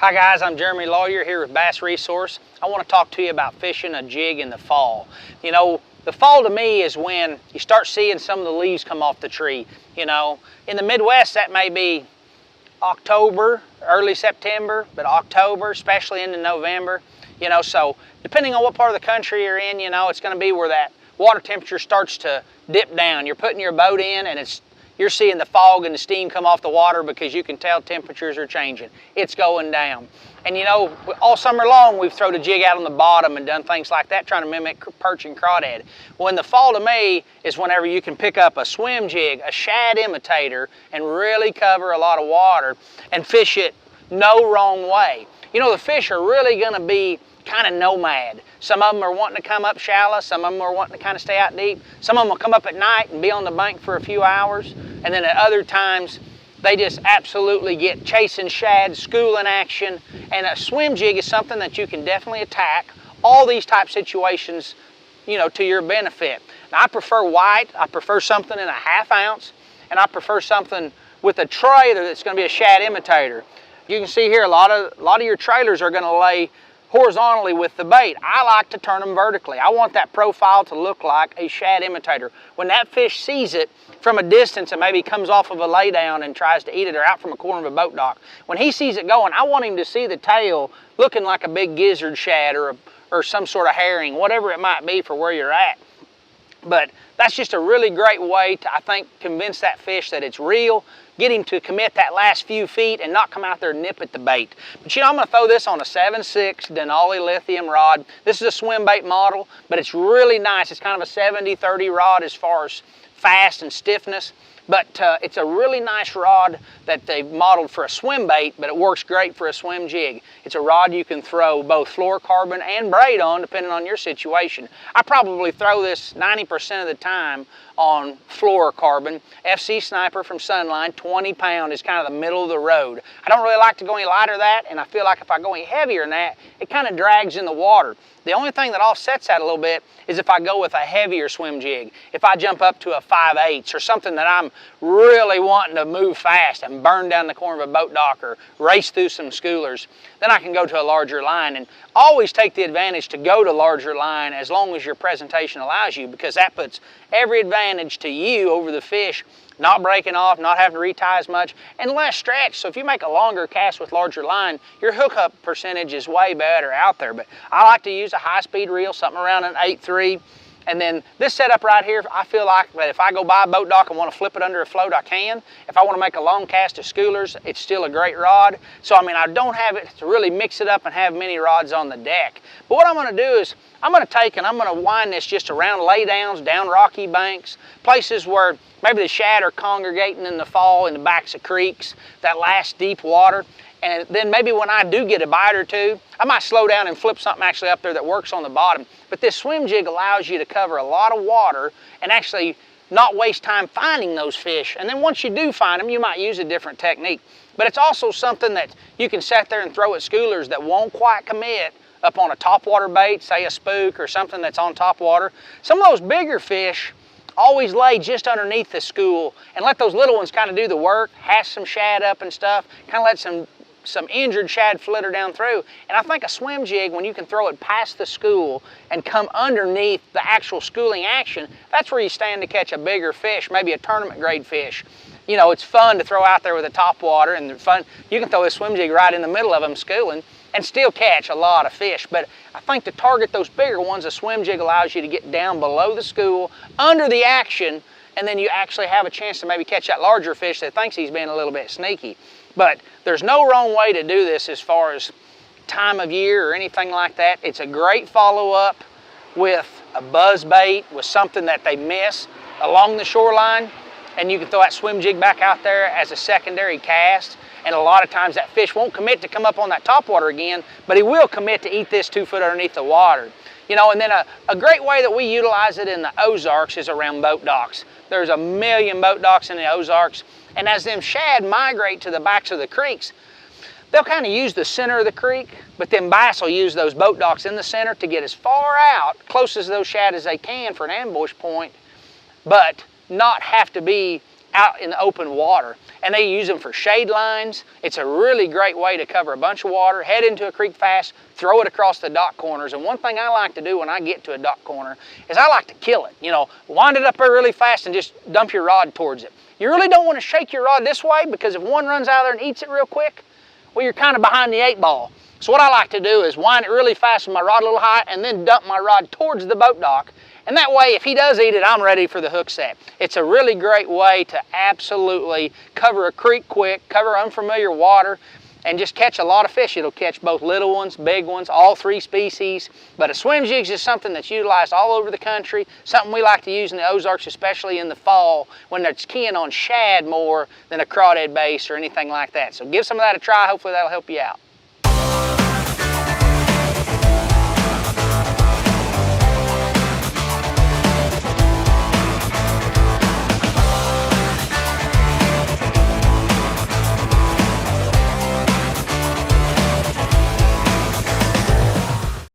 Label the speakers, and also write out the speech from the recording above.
Speaker 1: Hi guys, I'm Jeremy Lawyer here with Bass Resource. I want to talk to you about fishing a jig in the fall. You know, the fall to me is when you start seeing some of the leaves come off the tree. You know, in the Midwest that may be October, early September, but October, especially into November. You know, so depending on what part of the country you're in, you know, it's going to be where that water temperature starts to dip down. You're putting your boat in and you're seeing the fog and the steam come off the water because you can tell temperatures are changing. It's going down. And you know, all summer long we've thrown a jig out on the bottom and done things like that trying to mimic perch and crawdad. Well, in the fall to me is whenever you can pick up a swim jig, a shad imitator, and really cover a lot of water and fish it no wrong way. You know, the fish are really gonna be kind of nomad. Some of them are wanting to come up shallow, some of them are wanting to kind of stay out deep. Some of them will come up at night and be on the bank for a few hours, and then at other times they just absolutely get chasing shad, schooling action, and a swim jig is something that you can definitely attack all these type situations, you know, to your benefit. Now, I prefer white, I prefer something in a 1/2 ounce, and I prefer something with a trailer that's going to be a shad imitator. You can see here a lot of your trailers are going to lay horizontally with the bait. I like to turn them vertically. I want that profile to look like a shad imitator. When that fish sees it from a distance and maybe comes off of a lay down and tries to eat it, or out from a corner of a boat dock, when he sees it going, I want him to see the tail looking like a big gizzard shad or some sort of herring, whatever it might be for where you're at. But that's just a really great way to, I think, convince that fish that it's real, get him to commit that last few feet and not come out there and nip at the bait. But you know, I'm going to throw this on a 7/6 Denali lithium rod. This is a swim bait model, but it's really nice. It's kind of a 70-30 rod as far as fast and stiffness. But it's a really nice rod that they've modeled for a swim bait, but it works great for a swim jig. It's a rod you can throw both fluorocarbon and braid on, depending on your situation. I probably throw this 90% of the time on fluorocarbon. FC Sniper from Sunline, 20 pound is kind of the middle of the road. I don't really like to go any lighter than that, and I feel like if I go any heavier than that, it kind of drags in the water. The only thing that offsets that a little bit is if I go with a heavier swim jig. If I jump up to a 5/8 or something that I'm really wanting to move fast and burn down the corner of a boat dock or race through some schoolers, then I can go to a larger line. And always take the advantage to go to larger line as long as your presentation allows you, because that puts every advantage to you over the fish not breaking off, not having to retie as much, and less stretch. So if you make a longer cast with larger line, your hookup percentage is way better out there. But I like to use a high-speed reel, something around an 8.3. And then this setup right here, I feel like that if I go by a boat dock and want to flip it under a float, I can. If I want to make a long cast of schoolers, it's still a great rod. So I mean, I don't have it to really mix it up and have many rods on the deck. But what I'm going to do is I'm going to take and I'm going to wind this just around lay downs, down rocky banks, places where maybe the shad are congregating in the fall in the backs of creeks, that last deep water. And then maybe when I do get a bite or two, I might slow down and flip something actually up there that works on the bottom. But this swim jig allows you to cover a lot of water and actually not waste time finding those fish. And then once you do find them, you might use a different technique. But it's also something that you can sit there and throw at schoolers that won't quite commit up on a topwater bait, say a spook or something that's on top water. Some of those bigger fish always lay just underneath the school and let those little ones kind of do the work, hash some shad up and stuff, kind of let some injured shad flitter down through. And I think a swim jig, when you can throw it past the school and come underneath the actual schooling action, that's where you stand to catch a bigger fish, maybe a tournament grade fish. You know, it's fun to throw out there with a topwater, and fun. You can throw a swim jig right in the middle of them schooling and still catch a lot of fish. But I think to target those bigger ones, a swim jig allows you to get down below the school, under the action, and then you actually have a chance to maybe catch that larger fish that thinks he's being a little bit sneaky. But there's no wrong way to do this as far as time of year or anything like that. It's a great follow-up with a buzz bait, with something that they miss along the shoreline, and you can throw that swim jig back out there as a secondary cast. And a lot of times that fish won't commit to come up on that topwater again, but he will commit to eat this 2 foot underneath the water. You know, and then a great way that we utilize it in the Ozarks is around boat docks. There's a million boat docks in the Ozarks, and as them shad migrate to the backs of the creeks, they'll kind of use the center of the creek, but then bass will use those boat docks in the center to get as far out, close as those shad as they can for an ambush point, but not have to be out in the open water. And they use them for shade lines. It's a really great way to cover a bunch of water, head into a creek fast, throw it across the dock corners. And one thing I like to do when I get to a dock corner is I like to kill it. You know, wind it up there really fast and just dump your rod towards it. You really don't want to shake your rod this way, because if one runs out there and eats it real quick, well, you're kind of behind the 8-ball. So what I like to do is wind it really fast with my rod a little high and then dump my rod towards the boat dock. And that way, if he does eat it, I'm ready for the hook set. It's a really great way to absolutely cover a creek quick, cover unfamiliar water, and just catch a lot of fish. It'll catch both little ones, big ones, all 3 species. But a swim jig is just something that's utilized all over the country, something we like to use in the Ozarks, especially in the fall when it's keying on shad more than a crawdad bass or anything like that. So give some of that a try. Hopefully that'll help you out.